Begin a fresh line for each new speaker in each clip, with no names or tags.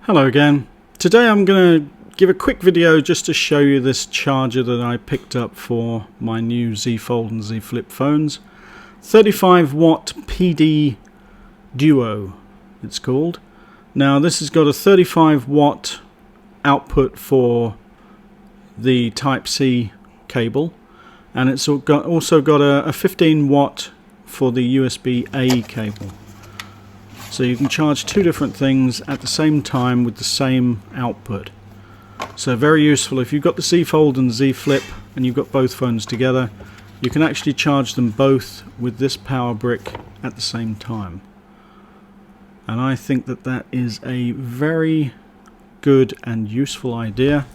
Hello again. Today I'm going to give a quick video just to show you this charger that I picked up for my new Z Fold and Z Flip phones. 35 watt PD Duo it's called. Now this has got a 35 watt output for the Type-C cable, and it's also got a 15 watt for the USB-A cable. So you can charge two different things at the same time with the same output. So very useful if you've got the Z Fold and Z Flip and you've got both phones together. You can actually charge them both with this power brick at the same time. And I think that that is a very good and useful idea.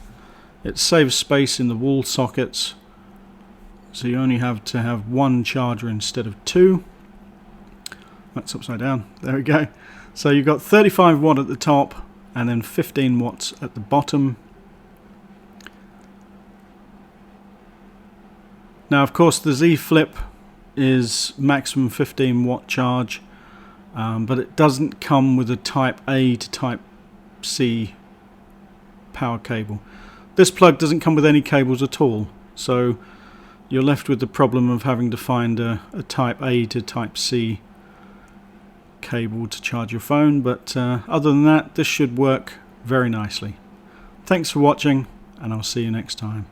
It saves space in the wall sockets, so you only have to have one charger instead of two. That's upside down. There we go. So you've got 35 watt at the top and then 15 watts at the bottom. Now of course the Z Flip is maximum 15 watt charge, but it doesn't come with a Type A to Type C power cable. This plug doesn't come with any cables at all, so you're left with the problem of having to find a Type A to Type C cable to charge your phone, but other than that, this should work very nicely. Thanks for watching, and I'll see you next time.